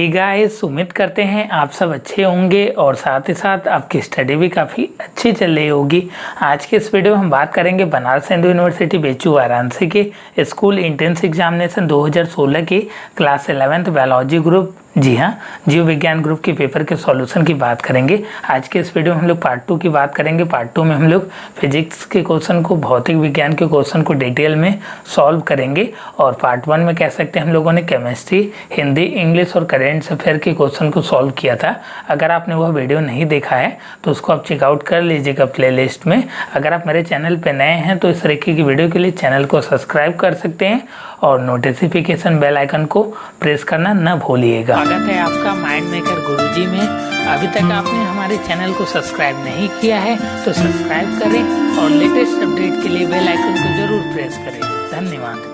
Hey guys, उम्मीद करते हैं आप सब अच्छे होंगे और साथ ही साथ आपकी स्टडी भी काफ़ी अच्छी चल रही होगी। आज के इस वीडियो में हम बात करेंगे बनारस हिंदू यूनिवर्सिटी बेचू वाराणसी के स्कूल एंट्रेंस एग्जामिनेशन 2016 की क्लास 11th बायोलॉजी ग्रुप, जी हाँ, जीव विज्ञान ग्रुप के पेपर के सॉल्यूशन की बात करेंगे। आज के इस वीडियो में हम लोग पार्ट 2 की बात करेंगे। पार्ट 2 में हम लोग फिजिक्स के क्वेश्चन को, भौतिक विज्ञान के क्वेश्चन को डिटेल में सॉल्व करेंगे और पार्ट 1 में कह सकते हैं हम लोगों ने केमिस्ट्री, हिंदी, इंग्लिश और करेंट अफेयर के क्वेश्चन को सॉल्व किया था। अगर आपने वह वीडियो नहीं देखा है तो उसको आप चेकआउट कर लीजिएगा प्लेलिस्ट में। अगर आप मेरे चैनल पर नए हैं तो इस तरीके की वीडियो के लिए चैनल को सब्सक्राइब कर सकते हैं और नोटिफिकेशन बेल आइकन को प्रेस करना न भूलिएगा। स्वागत है आपका माइंड मेकर गुरुजी में। अभी तक आपने हमारे चैनल को सब्सक्राइब नहीं किया है तो सब्सक्राइब करें और लेटेस्ट अपडेट के लिए बेल आइकन को जरूर प्रेस करें। धन्यवाद।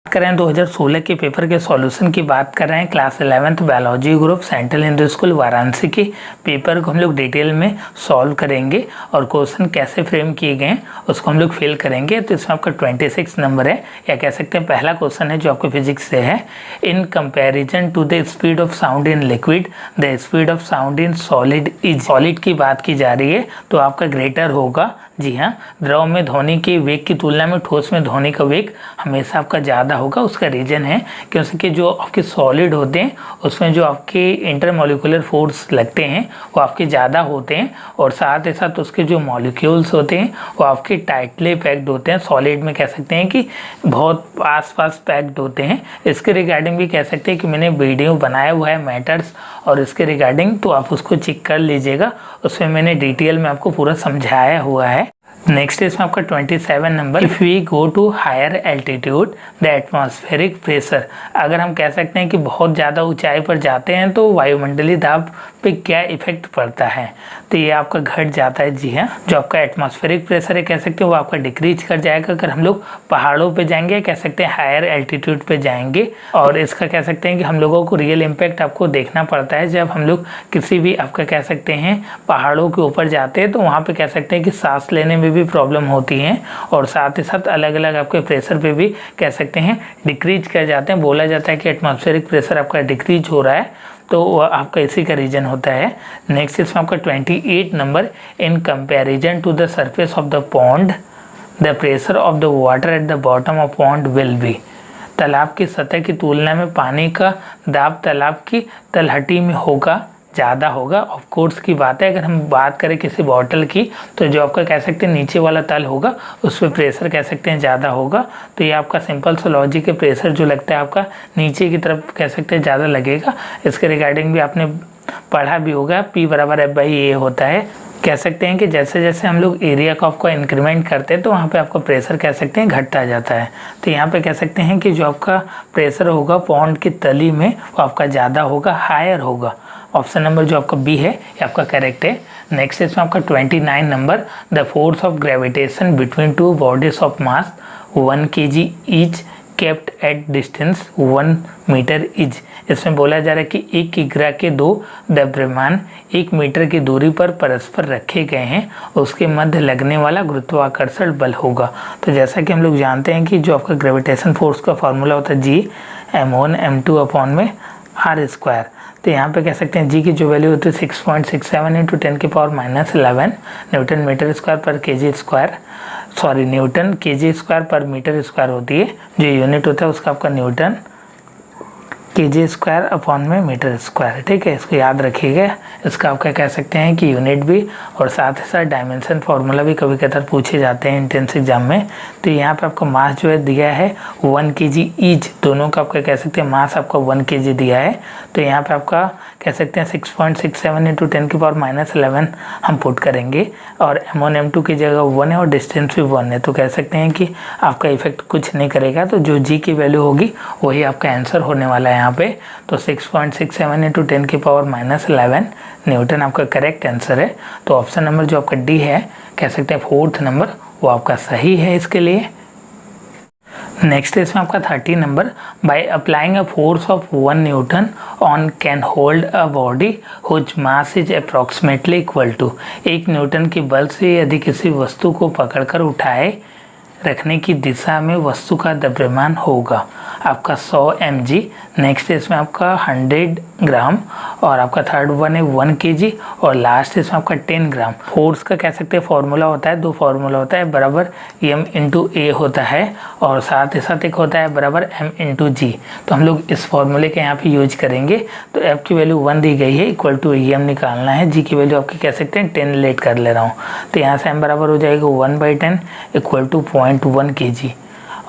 करें 2016 के पेपर के सॉल्यूशन की बात कर रहे हैं। Class 11th biology group, central Hindu school Varanasi के पेपर को हम लोग डिटेल में सॉल्व करेंगे और क्वेश्चन कैसे फ्रेम किए गए हैं उसको हम लोग फिल करेंगे। तो इसमें आपका 26 नंबर है, या कह सकते हैं पहला क्वेश्चन है जो आपको फिजिक्स से है। In comparison to the speed of sound in liquid the speed of sound in solid is. Solid की बात की जा रही है तो आपका ग्रेटर होगा, जी हाँ, द्रव में ध्वनि के वेग की तुलना में ठोस में ध्वनि का वेग हमेशा आपका ज़्यादा होगा। उसका रीजन है क्योंकि जो आपके सॉलिड होते हैं उसमें जो आपके इंटरमोलिकुलर फोर्स लगते हैं वो आपके ज़्यादा होते हैं और साथ ही साथ उसके जो मॉलिक्यूल्स होते हैं वो आपके टाइटली पैक्ड होते हैं। सॉलिड में कह सकते हैं कि बहुत आसपास पैक्ड होते हैं। इसके रिगार्डिंग भी कह सकते हैं कि मैंने वीडियो बनाया हुआ है मैटर्स और इसके रिगार्डिंग, तो आप उसको चेक कर लीजिएगा। उसमें मैंने डिटेल में आपको पूरा समझाया हुआ है। नेक्स्ट इसमें आपका 27 number, if we go to higher altitude the atmospheric pressure. अगर हम कह सकते हैं कि बहुत ज़्यादा ऊंचाई पर जाते हैं तो वायुमंडलीय दाब पे क्या इफेक्ट पड़ता है, तो ये आपका घट जाता है। जी हाँ, जो आपका एटमॉस्फेरिक प्रेशर है कह सकते हैं वो आपका डिक्रीज कर जाएगा अगर हम लोग पहाड़ों पे जाएंगे, कह सकते हैं हायर एल्टीट्यूड पे जाएंगे। और इसका कह सकते हैं कि हम लोगों को रियल इम्पैक्ट आपको देखना पड़ता है जब हम लोग किसी भी आपका कह सकते हैं पहाड़ों के ऊपर जाते हैं, तो वहाँ पे कह सकते हैं कि सांस लेने में भी प्रॉब्लम होती है और साथ ही साथ अलग अलग आपके प्रेशर पे भी कह सकते हैं डिक्रीज कर जाते हैं। बोला जाता है कि एटमॉस्फेरिक प्रेशर आपका डिक्रीज हो रहा है, तो आपका इसी का रीजन होता है। नेक्स्ट इसमें आपका 28 number, in comparison to the surface of the pond the pressure of the water at the bottom of pond will be. तालाब की सतह की तुलना में पानी का दाब तालाब की तलहटी में होगा, ज़्यादा होगा। ऑफ कोर्स की बात है। अगर हम बात करें किसी बॉटल की तो जो आपका कह सकते हैं नीचे वाला तल होगा उस पर प्रेशर कह सकते हैं ज़्यादा होगा, तो ये आपका सिंपल सा लॉजिक है। प्रेशर जो लगता है आपका नीचे की तरफ कह सकते हैं ज़्यादा लगेगा। इसके रिगार्डिंग भी आपने पढ़ा भी होगा, P = F/A होता है। कह सकते हैं कि जैसे जैसे हम लोग एरिया को आपको इंक्रीमेंट करते हैं तो वहाँ पे आपका प्रेशर कह सकते हैं घटता जाता है। तो यहाँ पे कह सकते हैं कि जो आपका प्रेशर होगा पॉन्ड की तली में वो आपका ज़्यादा होगा, हायर होगा। ऑप्शन नंबर जो आपका बी है ये आपका करेक्ट है। नेक्स्ट इसमें आपका 29 number, the force of gravitation between two bodies of mass 1 kg each kept at distance 1 metre is. इसमें बोला जा रहा है कि एक ग्रह के दो द्रव्यमान 1 मीटर की दूरी पर परस्पर रखे गए हैं, उसके मध्य लगने वाला गुरुत्वाकर्षण बल होगा। तो जैसा कि हम लोग जानते हैं कि जो आपका ग्रेविटेशन फोर्स का फॉर्मूला होता है G(m1m2)/r²। तो यहाँ पे कह सकते हैं जी की जो वैल्यू होती है 6.67 × 10⁻11 न्यूटन मीटर स्क्वायर पर kg square, sorry Newton kg square पर मीटर स्क्वायर होती है। जो यूनिट होता है उसका आपका न्यूटन kg स्क्वायर अपॉन में मीटर स्क्वायर, ठीक है, इसको याद रखिएगा। इसका आपका कह सकते हैं कि यूनिट भी और साथ ही साथ डायमेंशन फार्मूला भी कभी कभार पूछे जाते हैं एंट्रेंस एग्जाम में। तो यहाँ पे आपका मास जो है दिया है 1 kg ईच, दोनों का आपका कह सकते हैं मास आपका 1 kg दिया है। तो यहाँ पे आपका कह सकते हैं 6.67 × 10⁻11 हम पुट करेंगे और m1 m2 की जगह 1 है और डिस्टेंस भी 1 है, तो कह सकते हैं कि आपका इफेक्ट कुछ नहीं करेगा। तो जो जी की वैल्यू होगी वही आपका आंसर होने वाला है यहाँ पे। तो 6.67 × 10⁻11 न्यूटन आपका करेक्ट आंसर है। तो ऑप्शन नंबर जो आपका डी है कह सकते हैं 4th नंबर वो आपका सही है इसके लिए। नेक्स्ट इसमें आपका 30 number, by applying a force of 1 newton on can hold a body whose mass is approximately equal to. 1 newton के बल से यदि किसी वस्तु को पकड़कर उठाए रखने की दिशा में वस्तु का द्रव्यमान होगा आपका 100 mg। नेक्स्ट इसमें आपका 100 ग्राम और आपका थर्ड वन है 1 kg और लास्ट इसमें आपका 10 ग्राम। फोर्स का कह सकते हैं फॉर्मूला होता है, दो फॉर्मूला होता है, बराबर m इंटू ए होता है और साथ ही साथ एक होता है बराबर m इंटू जी। तो हम लोग इस फॉर्मूले के यहाँ पे यूज करेंगे। तो f की वैल्यू 1 दी गई है, इक्वल टू m निकालना है, g की वैल्यू आपकी कह सकते हैं 10 लेट कर ले रहा हूँ। तो यहाँ से m बराबर हो जाएगा 1/10 इक्वल टू 0.1 kg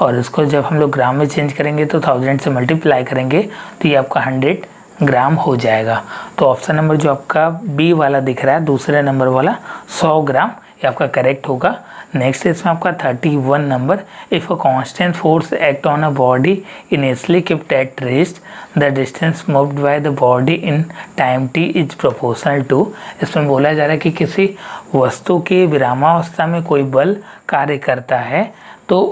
और इसको जब हम लोग ग्राम में चेंज करेंगे तो 1000 से मल्टीप्लाई करेंगे तो ये आपका 100 ग्राम हो जाएगा। तो ऑप्शन नंबर जो आपका बी वाला दिख रहा है दूसरे नंबर वाला 100 ग्राम ये आपका करेक्ट होगा। नेक्स्ट इसमें आपका 31 number, if a constant force act on a body initially kept at rest the distance moved by the body in time t is proportional to। इसमें बोला जा रहा है कि किसी वस्तु के विरामावस्था में कोई बल कार्य करता है तो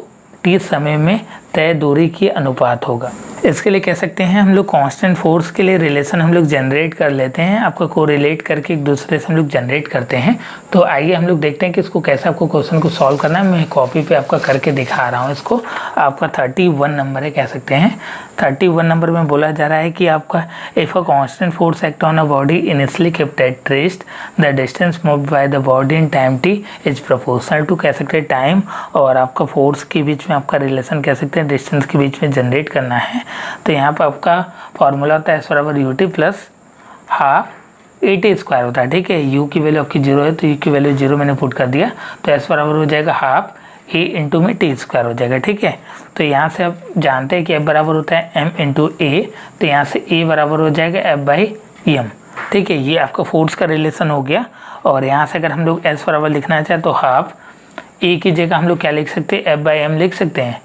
t समय में तय दूरी की अनुपात होगा। इसके लिए कह सकते हैं हम लोग कांस्टेंट फोर्स के लिए रिलेशन हम लोग जनरेट कर लेते हैं, आपको कोरिलेट करके एक दूसरे से हम लोग जनरेट करते हैं। तो आइए हम लोग देखते हैं कि इसको कैसे आपको क्वेश्चन को सॉल्व करना है। मैं कॉपी पे आपका करके दिखा रहा हूँ। इसको आपका 31 नंबर है कह सकते हैं। 31 नंबर में बोला जा रहा है कि आपका if a constant force act on a body initially kept at rest the distance moved by the body in time T is proportional to कह सकते हैं टाइम और आपका फोर्स के बीच में आपका रिलेशन कह सकते हैं डिस्टेंस के बीच में जनरेट करना है। तो यहाँ पर आपका फॉर्मूला होता है एस बराबर U T plus half A T square होता है। ठीक है, यू की वैल्यू आपकी 0 है तो यू की वैल्यू 0 मैंने पुट कर दिया तो एस बराबर हो जाएगा हाफ ए इंटू में टी स्क्वायर हो जाएगा। ठीक है, तो यहाँ से आप जानते हैं कि एफ बराबर होता है एम इंटू ए, तो यहाँ से ए बराबर हो जाएगा एफ बाई एम। ठीक है, ये आपका फोर्स का रिलेशन हो गया। और यहाँ से अगर हम लोग एस बराबर लिखना चाहें तो हाफ ए की जगह हम लोग क्या लिख सकते हैं, एफ बाई एम लिख सकते हैं,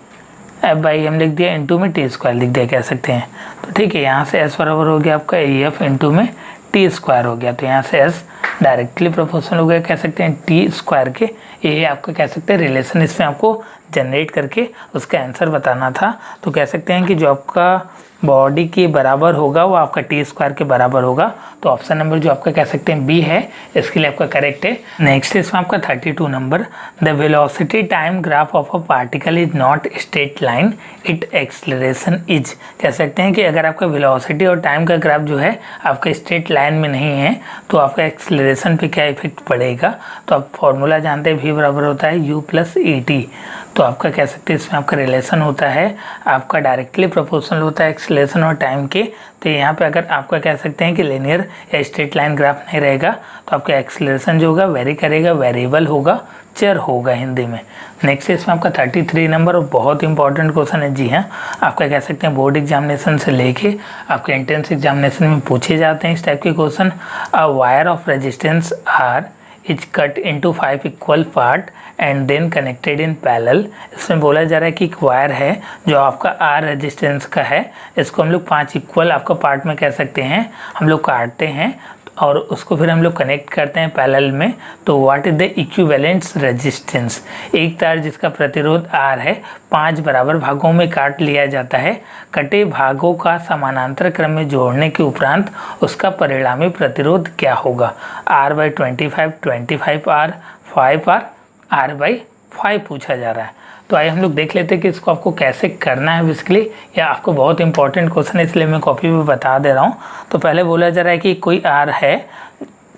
एफ बाई एम लिख दिया इंटू में टी स्क्वायर लिख दिया कह सकते हैं। तो ठीक है, यहाँ से एस बराबर हो गया आपका ए एफ इंटू में टी स्क्वायर हो गया। तो यहाँ से एस डायरेक्टली प्रोपोर्शनल हो गया कह सकते हैं टी स्क्वायर के। ये आपका कह सकते हैं रिलेशन इसमें आपको जनरेट करके उसका आंसर बताना था। तो कह सकते हैं कि जो आपका बॉडी के बराबर होगा वो आपका टी स्क्वायर के बराबर होगा। तो ऑप्शन नंबर जो आपका कह सकते हैं बी है, इसके लिए आपका करेक्ट है। नेक्स्ट इसमें आपका 32 number, the velocity time graph of a particle is not straight line it acceleration is. कह सकते हैं कि अगर आपका वेलोसिटी और टाइम का ग्राफ जो है आपका स्ट्रेट लाइन में नहीं है तो आपका एक्सलरेशन पे क्या इफेक्ट पड़ेगा। तो आप फॉर्मूला जानते हैं v बराबर होता है u प्लस ई टी। तो आपका कह सकते हैं इसमें आपका रिलेशन होता है आपका डायरेक्टली प्रोपोर्शनल होता है एक्सेलरेशन और टाइम के। तो यहाँ पे अगर आपका कह सकते हैं कि लिनियर या स्ट्रेट लाइन ग्राफ नहीं रहेगा तो आपका एक्सेलरेशन जो होगा वेरी करेगा, वेरिएबल होगा, चर होगा हिंदी में। नेक्स्ट इसमें आपका 33 नंबर और बहुत इंपॉर्टेंट क्वेश्चन है। जी हाँ, आपका कह सकते हैं बोर्ड एग्जामिनेशन से लेके आपके एंट्रेंस एग्जामिनेशन में पूछे जाते हैं इस टाइप के question. A wire of resistance R is cut into 5 equal part and then connected in parallel. इसमें बोला जा रहा है कि एक वायर है जो आपका आर रेजिस्टेंस का है, इसको हम लोग 5 इक्वल आपका पार्ट में कह सकते हैं हम लोग काटते हैं और उसको फिर हम लोग कनेक्ट करते हैं पैरेलल में। तो what is the equivalence resistance, एक तार जिसका प्रतिरोध आर है 5 बराबर भागों में काट लिया जाता है, कटे भागों का समानांतर क्रम में जोड़ने के उपरांत उसका परिणामी प्रतिरोध क्या होगा। R by 25 25 R 5 R by 5 पूछा जा रहा है। तो आइए हम लोग देख लेते हैं कि इसको आपको कैसे करना है बेसिकली। या आपको बहुत इंपॉर्टेंट क्वेश्चन है इसलिए मैं कॉपी पे बता दे रहा हूँ। तो पहले बोला जा रहा है कि कोई आर है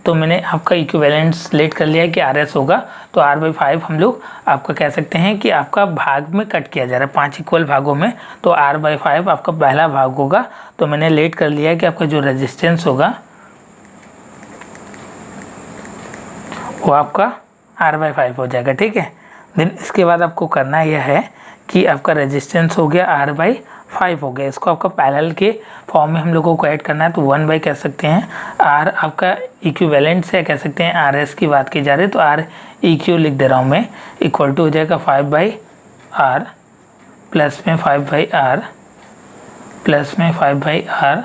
तो मैंने आपका इक्विवेलेंस लेट कर लिया है कि आर एस होगा। तो आर बाई 5 हम लोग आपका कह सकते हैं कि आपका भाग में कट किया जा रहा है 5 इक्वल भागों में। तो आर बाई 5 आपका पहला भाग होगा। तो मैंने लेट कर लिया है कि आपका जो रेजिस्टेंस होगा वो आपका आर बाई 5 हो जाएगा। ठीक है, देन इसके बाद आपको करना यह है कि आपका रेजिस्टेंस हो गया आर बाई 5 हो गया, इसको आपका पैरेलल के फॉर्म में हम लोगों को ऐड करना है। तो 1 बाई कह सकते हैं आर आपका इक्विवेलेंट से कह सकते हैं आर एस की बात की जा रही है तो आर ई क्यू लिख दे रहा हूँ मैं, इक्वल टू हो जाएगा 5 बाई आर प्लस में 5 बाई आर प्लस में 5 बाई आर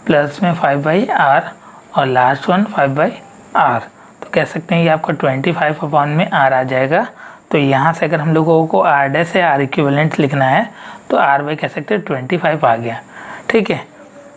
प्लस में 5 बाई आर और लास्ट वन 5 बाई आर। तो कह सकते हैं ये आपका 25 अपॉन में आर आ जाएगा। तो यहाँ से अगर हम लोगों को आर डैश या आर इक्विवेलेंट लिखना है तो आर बाई कह सकते हैं 25 आ गया। ठीक है,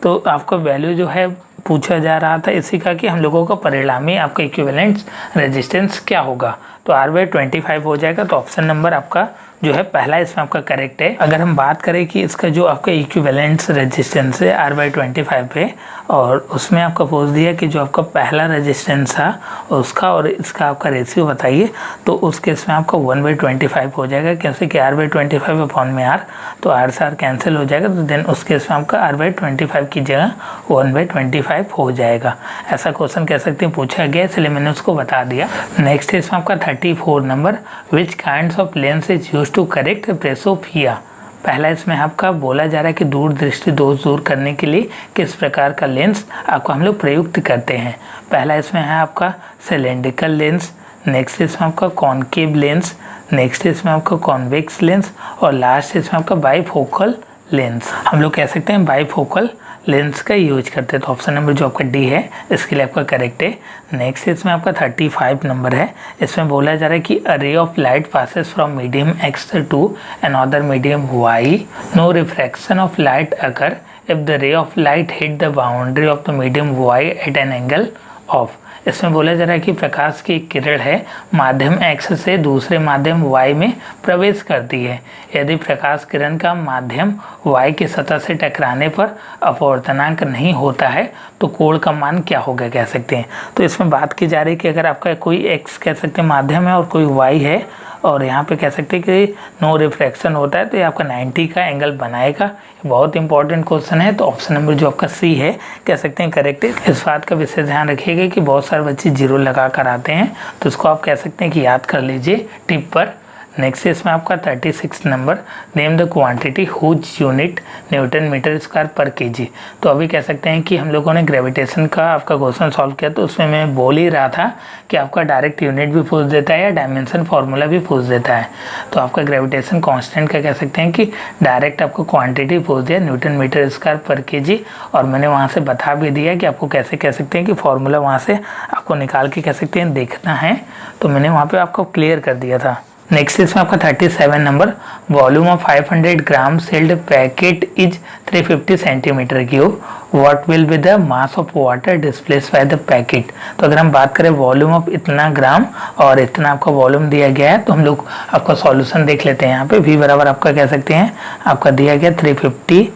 तो आपका वैल्यू जो है पूछा जा रहा था इसी का कि हम लोगों का परिणामी आपका इक्विवेलेंट रेजिस्टेंस क्या होगा, तो R/25 हो जाएगा। तो ऑप्शन नंबर आपका जो है पहला इसमें आपका करेक्ट है। अगर हम बात करें कि इसका जो आपका इक्विवेलेंट रेजिस्टेंस है R/25 पे, और उसमें आपका पूछ दिया कि जो आपका पहला रेजिस्टेंस था उसका और इसका आपका रेशियो बताइए, तो उस केस में आपका 1/25 हो जाएगा, क्योंकि कि R/25 अपॉन में R, तो R से R कैंसिल हो जाएगा, तो देन उस केस में आपका R/25 की जगह 1/25 हो जाएगा। ऐसा क्वेश्चन कह सकते हैं पूछा गया, इसलिए मैंने उसको बता दिया। नेक्स्ट इसमें आपका 34 नंबर, which kinds of lens is use to correct presbyopia. पहला इसमें आपका बोला जा रहा है कि दूर दृष्टि दोष दूर करने के लिए किस प्रकार का लेंस आपको हम लोग प्रयुक्त करते हैं। पहला इसमें है आपका सिलेंड्रिकल लेंस, नेक्स्ट इसमें आपका कॉनकेव लेंस, नेक्स्ट इसमें आपका कॉन्वेक्स लेंस, और लास्ट इसमें आपका बाइफोकल लेंस। हम लोग कह सकते हैं बाइफोकल लेंस का यूज करते हैं। तो ऑप्शन नंबर जो आपका डी है इसके लिए आपका करेक्ट है। नेक्स्ट इसमें आपका 35 नंबर है, इसमें बोला जा रहा है कि a ray of light passes from medium X to another medium Y, no refraction of light occur if the ray of light hit the boundary of the medium Y at an angle of. इसमें बोला जा रहा है कि प्रकाश की किरण है माध्यम x से दूसरे माध्यम वाई में प्रवेश करती है। यदि प्रकाश किरण का माध्यम वाई की सतह से टकराने पर अपवर्तनांक नहीं होता है तो कोण का मान क्या होगा कह सकते हैं। तो इसमें बात की जा रही है कि अगर आपका कोई एक्स कह सकते हैं माध्यम है और कोई वाई है, और यहाँ पे कह सकते हैं कि नो रिफ्रैक्शन होता है, तो ये आपका 90 का एंगल बनाएगा। बहुत इंपॉर्टेंट क्वेश्चन है, तो ऑप्शन नंबर जो आपका सी है कह सकते हैं करेक्ट है। इस बात का विशेष ध्यान रखिएगा कि बहुत सारे बच्चे जीरो लगा कर आते हैं, तो इसको आप कह सकते हैं कि याद कर लीजिए टिप पर। नेक्स्ट इसमें आपका 36 number, name the quantity whose unit newton metre square per KG. तो अभी कह सकते हैं कि हम लोगों ने ग्रेविटेशन का आपका क्वेश्चन सॉल्व किया, तो उसमें मैं बोल ही रहा था कि आपका डायरेक्ट यूनिट भी पूछ देता है या डायमेंशन फार्मूला भी पूछ देता है। तो आपका ग्रेविटेशन कांस्टेंट का कह सकते हैं कि डायरेक्ट आपको क्वांटिटी पूछ दिया Newton metre square per KG, और मैंने वहाँ से बता भी दिया कि आपको कैसे कह सकते हैं कि फार्मूला वहाँ से आपको निकाल के कह सकते हैं देखना है, तो मैंने वहाँ पर आपको क्लियर कर दिया था। नेक्स्ट इसमें आपका 37 number, volume of 500 gram sealed packet is 350 centimetre cube, what will be the mass of water displace by the packet. तो अगर हम बात करें वॉल्यूम ऑफ इतना ग्राम और इतना आपका वॉल्यूम दिया गया है, तो हम लोग आपका सॉल्यूशन देख लेते हैं। यहाँ पे v बराबर आपका कह सकते हैं आपका दिया गया 350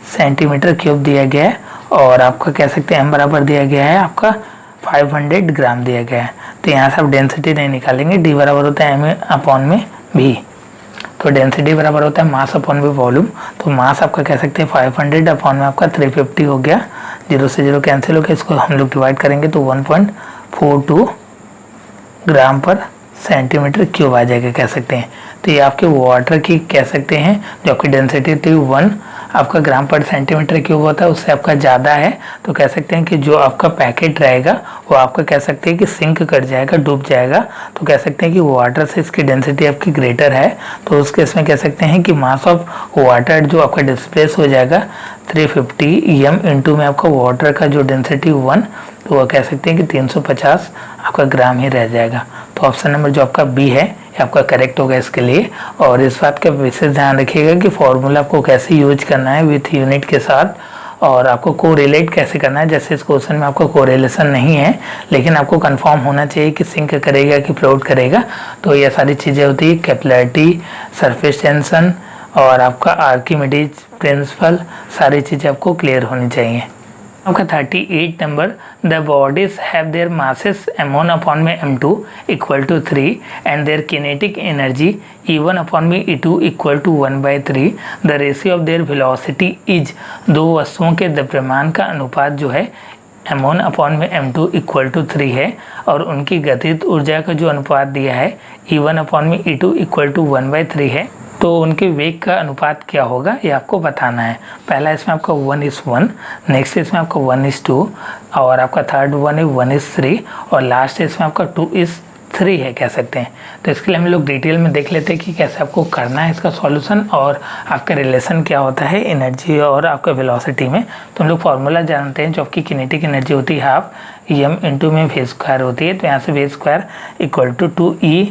सेंटीमीटर क्यूब दिया गया है, और आपका कह सकते हैं m बराबर दिया गया है आपका 500 ग्राम दिया गया है। तो यहाँ से आप डेंसिटी नहीं निकालेंगे, डी बराबर होता है एम अपॉन में भी, तो डेंसिटी बराबर होता है मास अपॉन में वॉल्यूम। तो मास आपका कह सकते हैं 500 अपॉन में आपका 350 हो गया, जीरो से जीरो कैंसिल हो गया, इसको हम लोग डिवाइड करेंगे तो 1.42 ग्राम पर सेंटीमीटर क्यूब आ जाएगा कह सकते हैं। तो ये आपके वाटर की कह सकते हैं जो आपकी डेंसिटी थी 1 आपका ग्राम पर सेंटीमीटर क्यूब होता है, उससे आपका ज़्यादा है, तो कह सकते हैं कि जो आपका पैकेट रहेगा वो आपका कह सकते हैं कि सिंक कर जाएगा, डूब जाएगा। तो कह सकते हैं कि वाटर से इसकी डेंसिटी आपकी ग्रेटर है, तो उस केस में कह सकते हैं कि मास ऑफ वाटर जो आपका डिस्प्लेस हो जाएगा 350 एम इंटू में आपका वाटर का जो डेंसिटी 1, तो वह कह सकते हैं कि 350 आपका ग्राम ही रह जाएगा। तो ऑप्शन नंबर जो आपका बी है आपका करेक्ट होगा इसके लिए। और इस बात का विशेष ध्यान रखिएगा कि फॉर्मूला आपको कैसे यूज करना है विथ यूनिट के साथ, और आपको कोरिलेट कैसे करना है। जैसे इस क्वेश्चन में आपको कोरिलेशन नहीं है, लेकिन आपको कंफर्म होना चाहिए कि सिंक करेगा कि फ्लोट करेगा। तो ये सारी चीज़ें होती है, कैपिलरिटी, सरफेस टेंशन और आपका आर्किमिडीज प्रिंसिपल, सारी चीज़ें आपको क्लियर होनी चाहिए। आपका 38 number, the bodies have their masses m1 upon में m2 equal to 3 and their kinetic energy e1 upon में e2 equal to 1/3। The ratio of their velocity is, दो वस्तुओं के द्रव्यमान का अनुपात जो है m1 अपॉन में m2 इक्वल टू 3 है, और उनकी गतिज ऊर्जा का जो अनुपात दिया है e1 अपॉन में e2 इक्वल टू 1/3 है। तो उनके वेग का अनुपात क्या होगा ये आपको बताना है। पहला इसमें आपका 1:1, नेक्स्ट इसमें आपका 1:2, और आपका थर्ड वन है 1:3, और लास्ट इसमें आपका 2:3 है कह सकते हैं। तो इसके लिए हम लोग डिटेल में देख लेते हैं कि कैसे आपको करना है इसका सॉल्यूशन, और आपका रिलेशन क्या होता है एनर्जी और आपका वेलोसिटी में। तो हम लोग फार्मूला जानते हैं, जो आपकी किनेटिक एनर्जी होती है हाफ m इंटू में v स्क्वायर होती है। तो यहाँ से v स्क्वायर इक्वल टू 2e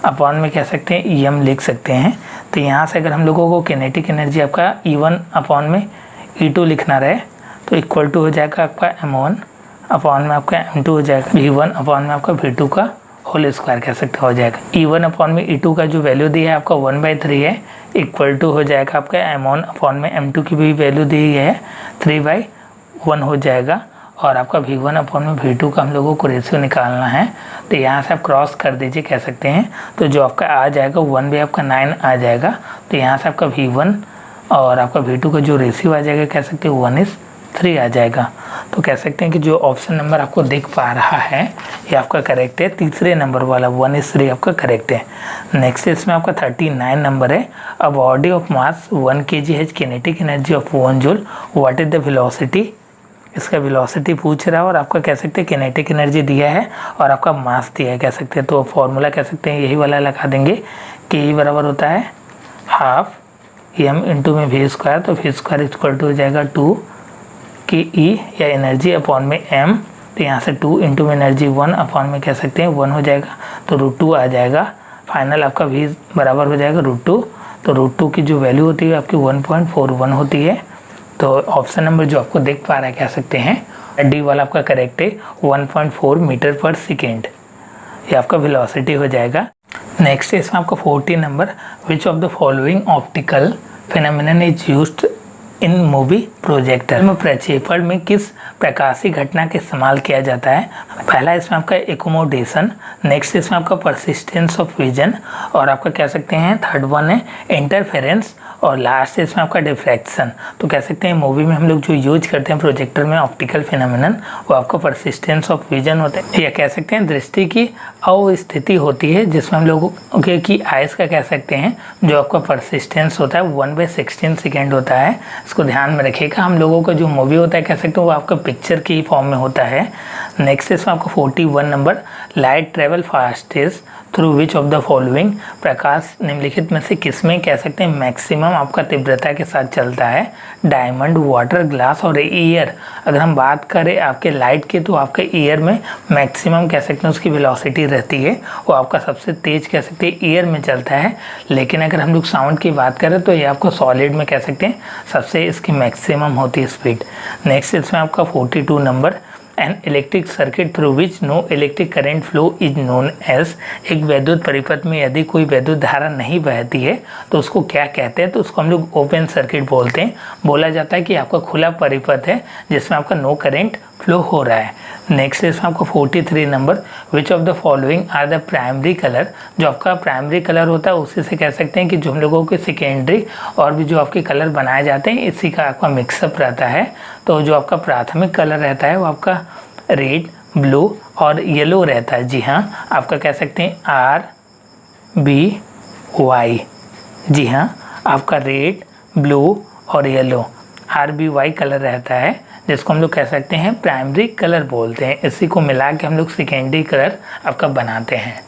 अपॉन में कह सकते हैं em लिख सकते हैं। तो यहाँ से अगर हम लोगों को किनेटिक एनर्जी आपका e1 अपॉन में e2 लिखना रहे, तो इक्वल टू हो जाएगा आपका M1 अपॉन में आपका M2 हो जाएगा, V1 अपॉन में आपका V2 का होल स्क्वायर कह सकते हो जाएगा। E1 अपॉन में E2 का जो वैल्यू दी है आपका 1/3 है, इक्वल टू हो जाएगा आपका M1 अपॉन में M2 की भी वैल्यू दी है 3/1 हो जाएगा। और आपका V1 अपॉन में V2 का हम लोगों को रेशियो निकालना है, तो यहाँ से आप क्रॉस कर दीजिए कह सकते हैं। तो जो आपका आ जाएगा 1 भी आपका 9 आ जाएगा। तो यहाँ से आपका V1 और आपका V2 का जो रेशियो आ जाएगा कह सकते हैं 1:3 आ जाएगा। तो कह सकते हैं कि जो ऑप्शन नंबर आपको दिख पा रहा है ये आपका करेक्ट है, तीसरे नंबर वाला 1:3 आपका करेक्ट है। नेक्स्ट इसमें आपका 39 नंबर है। A body of mass 1 kg has kinetic energy of 1 joule, what is the velocity. इसका वेलोसिटी पूछ रहा है और आपका कह सकते हैं किनेटिक एनर्जी दिया है और आपका मास दिया है कह सकते हैं। तो फॉर्मूला कह सकते हैं यही वाला लगा देंगे कि E बराबर होता है हाफ m इंटू में v², तो v² इक्वल टू हो जाएगा 2 की E या एनर्जी अपॉन में m, तो यहाँ से 2 इंटू में एनर्जी 1 अपॉन में कह सकते हैं 1 हो जाएगा, तो √2 आ जाएगा। फाइनल आपका v बराबर हो जाएगा √2, तो √2 की जो वैल्यू होती है आपकी 1.41 होती है। तो ऑप्शन नंबर जो आपको देख पा रहा है कह सकते हैं डी वाला आपका करेक्ट है, 1.4 मीटर पर सेकेंड ये आपका वेलोसिटी हो जाएगा। नेक्स्ट है इसमें आपका 40 number, which of the following optical phenomenon is used in movie projector. प्रक्षेपण में किस प्रकाशीय घटना का इस्तेमाल किया जाता है। पहला इसमें आपका एकोमोडेशन, नेक्स्ट इसमें आपका परसिस्टेंस ऑफ विजन, और आपका कह सकते हैं थर्ड वन है इंटरफेरेंस, और लास्ट इसमें आपका डिफ्रैक्शन। तो कह सकते हैं मूवी में हम लोग जो यूज करते हैं प्रोजेक्टर में ऑप्टिकल फिनोमेनन वो आपका परसिस्टेंस ऑफ विजन होता है, या कह सकते हैं दृष्टि की अवस्थिति होती है, जिसमें हम लोग की आइस का कह सकते हैं जो आपका परसिस्टेंस होता है 1/16 सेकेंड होता है। इसको ध्यान में रखिएगा। हम लोगों का जो मूवी होता है कह सकते हैं वो आपका पिक्चर की फॉर्म में होता है। नेक्स्ट इसमें आपका 41 नंबर, light travel fastest through which of the following. प्रकाश निम्नलिखित में से किसमें कह सकते हैं मैक्सिमम आपका तीव्रता के साथ चलता है। डायमंड, वाटर, ग्लास और एयर। अगर हम बात करें आपके लाइट की तो आपके एयर में मैक्सिमम कह सकते हैं उसकी वेलोसिटी रहती है, वो आपका सबसे तेज कह सकते हैं एयर में चलता है। लेकिन अगर हम लोग साउंड की बात करें तो ये आपको सॉलिड में कह सकते हैं सबसे इसकी मैक्सिमम होती है स्पीड। नेक्स्ट इसमें आपका 42 number, an electric circuit through which no electric current flow is known as. एक वैद्युत परिपथ में यदि कोई वैद्युत धारा नहीं बहती है तो उसको क्या कहते हैं, तो उसको हम लोग ओपन सर्किट बोलते हैं। बोला जाता है कि आपका खुला परिपथ है जिसमें आपका नो करंट फ्लो हो रहा है। नेक्स्ट इसमें आपको 43 number, which of the following are the primary colour. जो आपका प्राइमरी कलर होता है उसी से कह सकते हैं कि जो हम लोगों के सेकेंडरी और भी जो आपके कलर बनाए जाते हैं इसी का आपका मिक्सअप रहता है। तो जो आपका प्राथमिक कलर रहता है वो आपका रेड, ब्लू और येलो रहता है। जी हाँ, आपका कह सकते हैं RBY। जी हाँ, आपका रेड, ब्लू और येलो RBY कलर रहता है, जिसको हम लोग कह सकते हैं प्राइमरी कलर बोलते हैं। इसी को मिला के हम लोग सेकेंडरी कलर आपका बनाते हैं।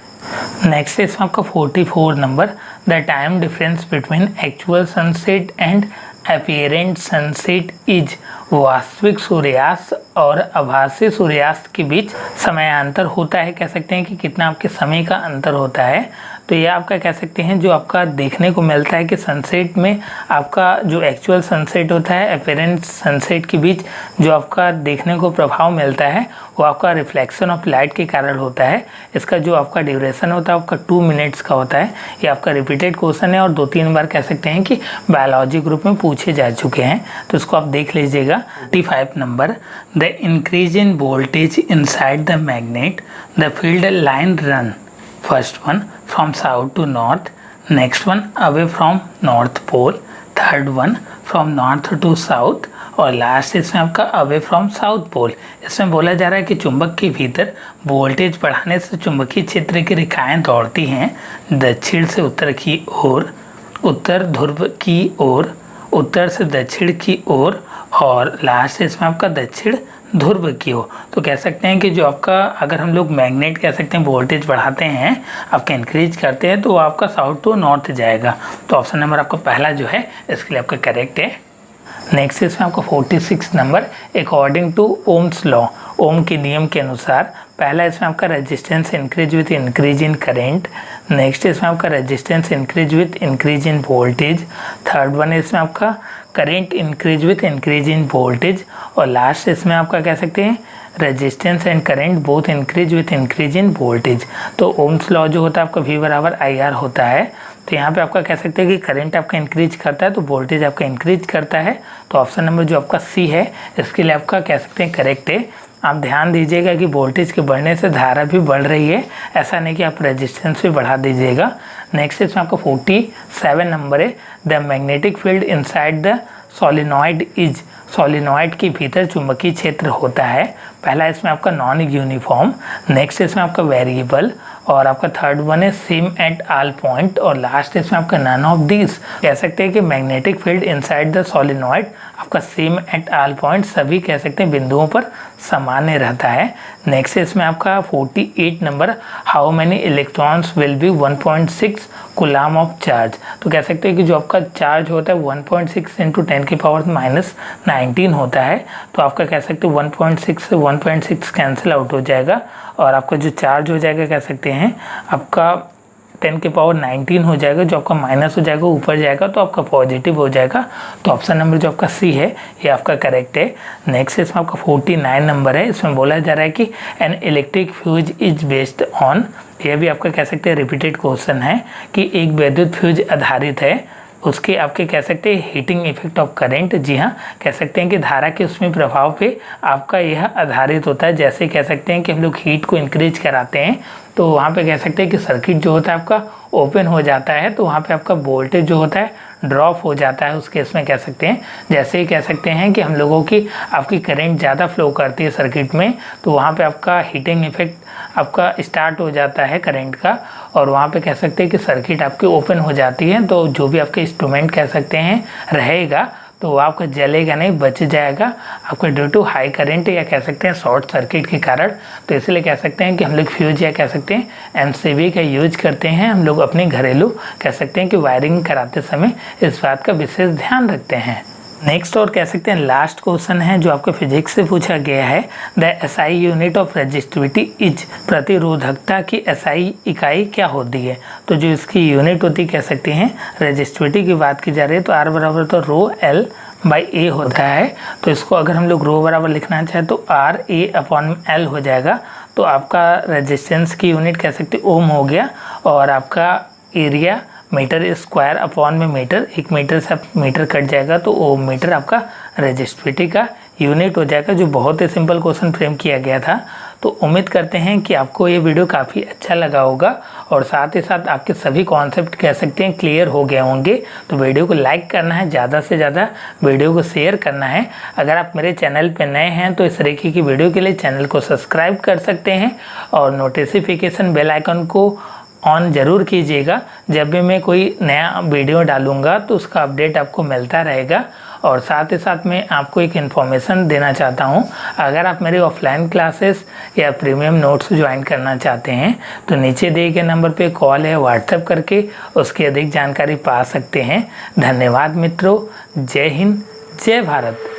नेक्स्ट इसमें आपका 44 नंबर, the time difference between actual sunset and apparent sunset is. वास्तविक सूर्यास्त और आभासी सूर्यास्त के बीच समयांतर होता है, कह सकते हैं कि कितना आपके समय का अंतर होता है। तो ये आपका कह सकते हैं जो आपका देखने को मिलता है कि सनसेट में आपका जो एक्चुअल सनसेट होता है अपीयरेंट सनसेट के बीच जो आपका देखने को प्रभाव मिलता है वो आपका रिफ्लेक्शन ऑफ लाइट के कारण होता है। इसका जो आपका ड्यूरेशन होता है आपका 2 मिनट्स का होता है। ये आपका रिपीटेड क्वेश्चन है और 2-3 बार कह सकते हैं कि बायोलॉजी ग्रुप में पूछे जा चुके हैं, तो इसको आप देख लीजिएगा। 45 number, the increase in voltage inside the magnet the field line run. First one from south to north, next one away from north pole, third one from north to south, और लास्ट इसमें आपका away from south pole. इसमें बोला जा रहा है कि चुंबक के भीतर वोल्टेज बढ़ाने से चुंबकीय क्षेत्र की रेखाएं दौड़ती हैं दक्षिण से उत्तर की ओर, उत्तर ध्रुव की ओर, उत्तर से दक्षिण की ओर, और लास्ट इसमें आपका दक्षिण ध्रुव की ओर। तो कह सकते हैं कि जो आपका अगर हम लोग मैग्नेट कह सकते हैं वोल्टेज बढ़ाते हैं आपका इंक्रीज करते हैं तो आपका साउथ टू नॉर्थ जाएगा। तो ऑप्शन नंबर आपका पहला जो है इसके लिए आपका करेक्ट है। नेक्स्ट इसमें आपको 46 नंबर, according to Ohm's law, Ohm के नियम के अनुसार पहला इसमें आपका resistance increase with increase in current, next इसमें आपका resistance increase with increase in voltage, third one इसमें आपका current increase with increase in voltage, और लास्ट इसमें आपका कह सकते हैं resistance and current both increase with increase in voltage. तो ओम्स लॉ जो होता है आपका V बराबर IR होता है। तो यहाँ पे आपका कह सकते हैं कि करंट आपका इंक्रीज करता है तो वोल्टेज आपका इंक्रीज करता है। तो ऑप्शन नंबर जो आपका C है इसके लिए आपका कह सकते हैं करेक्ट है। आप ध्यान दीजिएगा कि वोल्टेज के बढ़ने से धारा भी बढ़ रही है, ऐसा नहीं कि आप रेजिस्टेंस भी बढ़ा दीजिएगा। नेक्स्ट इसमें आपका 47 नंबर है, the magnetic field inside the solenoid is, solenoid के भीतर चुंबकीय क्षेत्र होता है। पहला इसमें आपका नॉन यूनिफॉर्म, नेक्स्ट इसमें आपका वेरिएबल, और आपका थर्ड वन है सेम एट ऑल पॉइंट, और लास्ट इसमें आपका नन ऑफ दिस। कह सकते हैं कि magnetic field inside the solenoid आपका सेम एट ऑल पॉइंट, सभी कह सकते हैं बिंदुओं पर सामान्य रहता है। नेक्स्ट इसमें आपका 48 number, how many electrons will be 1.6 coulomb of charge. तो कह सकते हैं कि जो आपका चार्ज होता है 1.6 इंटू 10⁻⁻19 होता है। तो आपका कह सकते हैं 1.6 से 1.6 कैंसिल आउट हो जाएगा, और आपका जो चार्ज हो जाएगा कह सकते हैं आपका 10⁻19 हो जाएगा, जो आपका माइनस हो जाएगा ऊपर जाएगा तो आपका पॉजिटिव हो जाएगा। तो ऑप्शन नंबर जो आपका C है ये आपका करेक्ट है। नेक्स्ट इसमें आपका 49 नंबर है, इसमें बोला जा रहा है कि an electric fuse is based on, यह भी आपका कह सकते हैं रिपीटेड क्वेश्चन है कि एक विद्युत फ्यूज आधारित है उसके आपके कह सकते हैं हीटिंग इफेक्ट ऑफ करंट। जी हाँ, कह सकते हैं कि धारा के उसमें प्रभाव पे आपका यह आधारित होता है। जैसे कह सकते हैं कि हम लोग हीट को इंक्रीज कराते हैं तो वहाँ पे कह सकते हैं कि सर्किट जो होता है आपका ओपन हो जाता है, तो वहाँ पे आपका वोल्टेज जो होता है ड्रॉप हो जाता है। उस केस में कह सकते हैं, जैसे ही कह सकते हैं कि हम लोगों की आपकी करंट ज़्यादा फ्लो करती है सर्किट में, तो वहाँ पे आपका हीटिंग इफेक्ट आपका स्टार्ट हो जाता है करंट का, और वहाँ पे कह सकते हैं कि सर्किट आपकी ओपन हो जाती है। तो जो भी आपके इंस्ट्रूमेंट कह सकते हैं रहेगा तो वो आपका जलेगा नहीं, बच जाएगा आपका ड्यू टू हाई करंट या कह सकते हैं शॉर्ट सर्किट के कारण। तो इसलिए कह सकते हैं कि हम लोग फ्यूज या कह सकते हैं MCB का यूज करते हैं हम लोग अपने घरेलू कह सकते हैं कि वायरिंग कराते समय इस बात का विशेष ध्यान रखते हैं। नेक्स्ट और कह सकते हैं लास्ट क्वेश्चन है जो आपको फिजिक्स से पूछा गया है, the SI unit of resistivity is, प्रतिरोधकता की SI इकाई क्या होती है। तो जो इसकी यूनिट होती कह सकते हैं रेजिस्टिविटी की बात की जा रही है तो R बराबर तो ρL/A होता है। तो इसको अगर हम लोग रो बराबर लिखना चाहें तो RA/L हो जाएगा। तो आपका रेजिस्टेंस की यूनिट कह सकते ओम हो गया, और आपका एरिया मीटर स्क्वायर अपॉन में मीटर, 1 मीटर से मीटर कट जाएगा तो ओम मीटर आपका रेजिस्टिविटी का यूनिट हो जाएगा। जो बहुत ही सिंपल क्वेश्चन फ्रेम किया गया था। तो उम्मीद करते हैं कि आपको ये वीडियो काफ़ी अच्छा लगा होगा, और साथ ही साथ आपके सभी कॉन्सेप्ट कह सकते हैं क्लियर हो गए होंगे। तो वीडियो को लाइक करना है, ज़्यादा से ज़्यादा वीडियो को शेयर करना है। अगर आप मेरे चैनल पर नए हैं तो इस तरीके की वीडियो के लिए चैनल को सब्सक्राइब कर सकते हैं, और नोटिफिकेशन बेल आइकन को ऑन ज़रूर कीजिएगा। जब भी मैं कोई नया वीडियो डालूंगा तो उसका अपडेट आपको मिलता रहेगा। और साथ ही साथ मैं आपको एक इन्फॉर्मेशन देना चाहता हूं, अगर आप मेरे ऑफलाइन क्लासेस या प्रीमियम नोट्स ज्वाइन करना चाहते हैं तो नीचे दिए गए नंबर पे कॉल है व्हाट्सएप करके उसकी अधिक जानकारी पा सकते हैं। धन्यवाद मित्रों, जय हिंद, जय भारत।